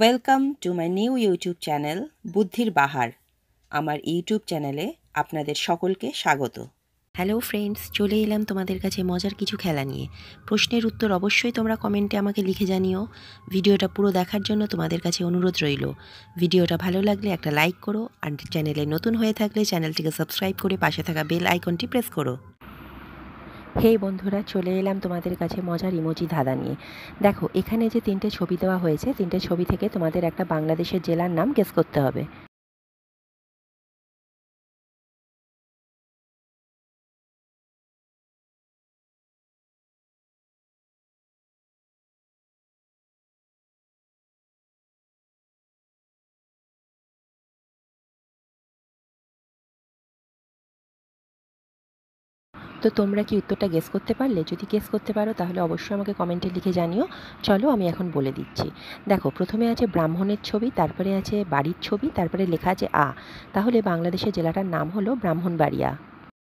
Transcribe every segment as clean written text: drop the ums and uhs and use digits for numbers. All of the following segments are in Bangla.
Welcome to my new YouTube channel বুদ্ধির বাহার। আমার ইউটিউব চ্যানেলে আপনাদের সকলকে স্বাগত। হ্যালো ফ্রেন্ডস, চলে এলাম তোমাদের কাছে মজার কিছু খেলা নিয়ে। প্রশ্নের উত্তর অবশ্যই তোমরা কমেন্টে আমাকে লিখে জানিও। ভিডিওটা পুরো দেখার জন্য তোমাদের কাছে অনুরোধ রইল। ভিডিওটা ভালো লাগলে একটা লাইক করো, আর চ্যানেলে নতুন হয়ে থাকলে চ্যানেলটিকে সাবস্ক্রাইব করে পাশে থাকা বেল আইকনটি প্রেস করো। হে বন্ধুরা, চলে এলাম তোমাদের কাছে মজার ইমোজি ধাঁধা নিয়ে। দেখো, এখানে যে তিনটে ছবি দেওয়া হয়েছে, তিনটে ছবি থেকে তোমাদের একটা বাংলাদেশের জেলার নাম গেস করতে হবে। তো তোমরা কি উত্তরটা গেস করতে পারলে? যদি গেস করতে পারো তাহলে অবশ্যই আমাকে কমেন্টে লিখে জানিও। চলো আমি এখন বলে দিচ্ছি। দেখো, প্রথমে আছে ব্রাহ্মণের ছবি, তারপরে আছে বাড়ির ছবি, তারপরে লেখা আছে আ। তাহলে বাংলাদেশের জেলাটার নাম হলো ব্রাহ্মণবাড়িয়া।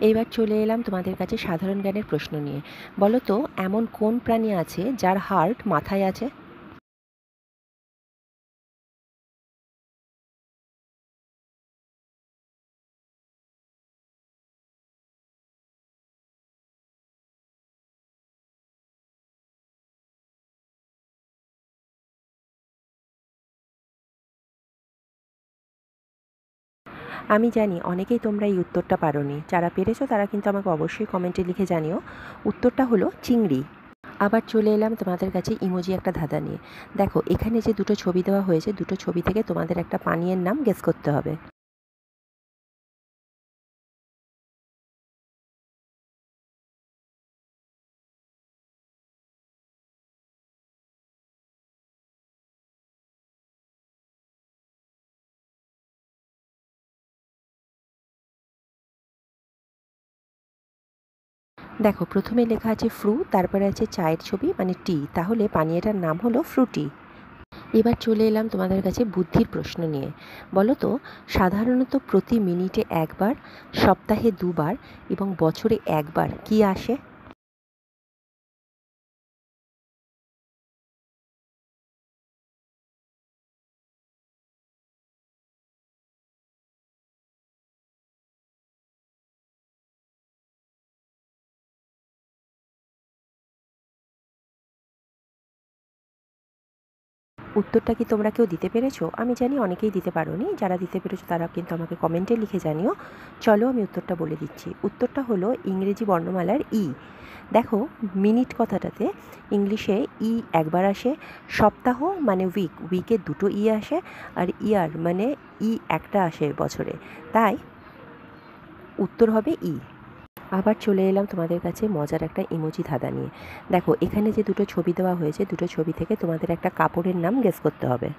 এইবার চলে এলাম তোমাদের কাছে সাধারণ জ্ঞানের প্রশ্ন নিয়ে। বলো তো, এমন কোন প্রাণী আছে যার হার্ট মাথায় আছে? আমি জানি অনেকেই তোমরা এই উত্তরটা পারোনি। যারা পেরেছো তারা কিন্তু আমাকে অবশ্যই কমেন্টে লিখে জানিও। উত্তরটা হলো চিংড়ি। আবার চলে এলাম তোমাদের কাছে ইমোজি একটা ধাঁধা নিয়ে। দেখো, এখানে যে দুটো ছবি দেওয়া হয়েছে, দুটো ছবি থেকে তোমাদের একটা পানীয়ের নাম গেস করতে হবে। দেখো, প্রথমে লেখা আছে ফ্রু, তারপরে আছে চায়ের ছবি মানে টি, তাহলে পানীয়টার নাম হলো ফ্রুটি। এবার চলে এলাম তোমাদের কাছে বুদ্ধির প্রশ্ন নিয়ে। বলো তো, সাধারণত প্রতি মিনিটে একবার, সপ্তাহে দুবার এবং বছরে একবার কি আসে? উত্তরটা কি তোমরা কেউ দিতে পেরেছো? আমি জানি অনেকেই দিতে পারোনি। যারা দিতে পেরেছো তারা কিন্তু আমাকে কমেন্টে লিখে জানিও। চলো আমি উত্তরটা বলে দিচ্ছি। উত্তরটা হলো ইংরেজি বর্ণমালার ই। দেখো, মিনিট কথাটাতে ইংলিশে ই একবার আসে, সপ্তাহ মানে উইক, উইকে দুটো ই আসে, আর ইয়ার মানে ই একটা আসে বছরে। তাই উত্তর হবে ই। আবার চলে এলাম তোমাদের কাছে মজার একটা ইমোজি ধাঁধা নিয়ে। দেখো, এখানে যে দুটো ছবি দেওয়া হয়েছে, দুটো ছবি থেকে তোমাদের একটা কাপড়ের নাম গেস করতে হবে।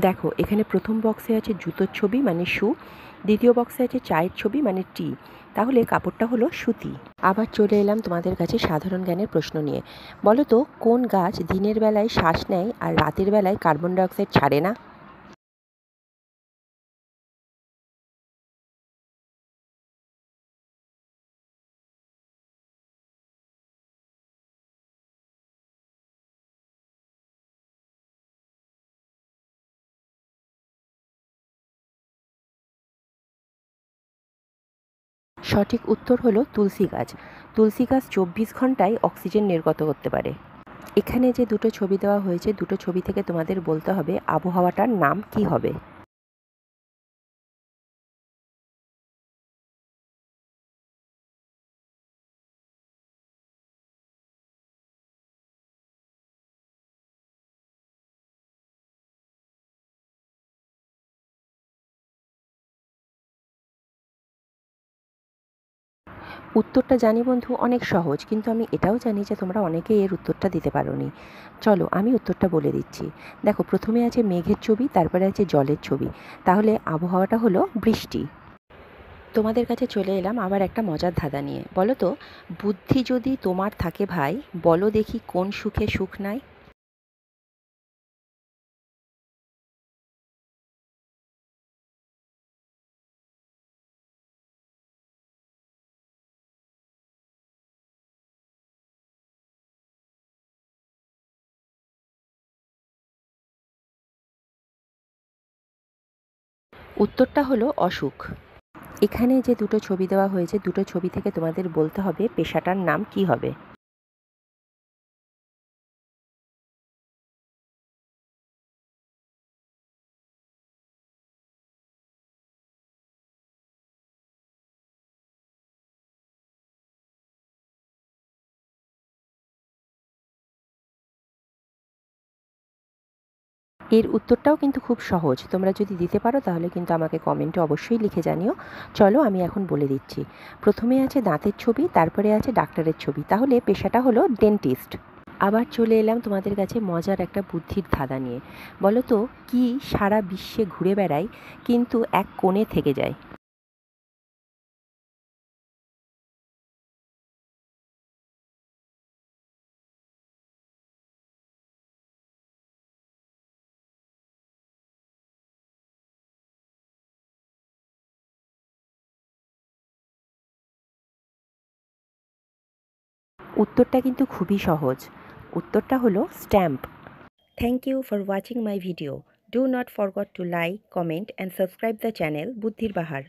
দেখো, এখানে প্রথম বক্সে আছে জুতোর ছবি মানে শু, দ্বিতীয় বক্সে আছে চায়ের ছবি মানে টি, তাহলে কাপড়টা হলো সুতি। আবার চলে এলাম তোমাদের কাছে সাধারণ জ্ঞানের প্রশ্ন নিয়ে। বলো তো, কোন গাছ দিনের বেলায় শ্বাস নেয় আর রাতের বেলায় কার্বন ডাইঅক্সাইড ছাড়ে না? সঠিক উত্তর হলো তুলসী গাছ। তুলসী গাছ 24 ঘন্টায় অক্সিজেন নির্গত করতে পারে। এখানে যে দুটো ছবি দেওয়া হয়েছে, দুটো ছবি থেকে তোমাদের বলতে হবে আবহাওয়াটার নাম কি হবে। উত্তরটা জানি বন্ধু, অনেক সহজ, কিন্তু আমি এটাও জানি যে তোমরা অনেকেই এর উত্তরটা দিতে পারোনি। চলো আমি উত্তরটা বলে দিচ্ছি। দেখো, প্রথমে আছে মেঘের ছবি, তারপরে আছে জলের ছবি, তাহলে আবহাওয়াটা হলো বৃষ্টি। তোমাদের কাছে চলে এলাম আবার একটা মজার ধাঁধা নিয়ে। বলো তো, বুদ্ধি যদি তোমার থাকে ভাই, বলো দেখি কোন সুখে সুখ নাই? উত্তরটা হলো অসুখ। এখানে যে দুটো ছবি দেওয়া হয়েছে, দুটো ছবি থেকে তোমাদের বলতে হবে পেশাটার নাম কি হবে। এর উত্তরটাও কিন্তু খুব সহজ, তোমরা যদি দিতে পারো তাহলে কিন্তু আমাকে কমেন্টে অবশ্যই লিখে জানিও। চলো আমি এখন বলে দিচ্ছি। প্রথমে আছে দাঁতের ছবি, তারপরে আছে ডাক্তারের ছবি, তাহলে পেশাটা হলো ডেন্টিস্ট। আবার চলে এলাম তোমাদের কাছে মজার একটা বুদ্ধির ধাঁধা নিয়ে। বলো তো, কি সারা বিশ্বে ঘুরে বেড়ায় কিন্তু এক কোণে থেকে যায়? উত্তরটা কিন্তু খুবই সহজ। উত্তরটা হলো stamp. Thank you for watching my video. Do not forgot to like, comment and subscribe the channel বুদ্ধির বাহার।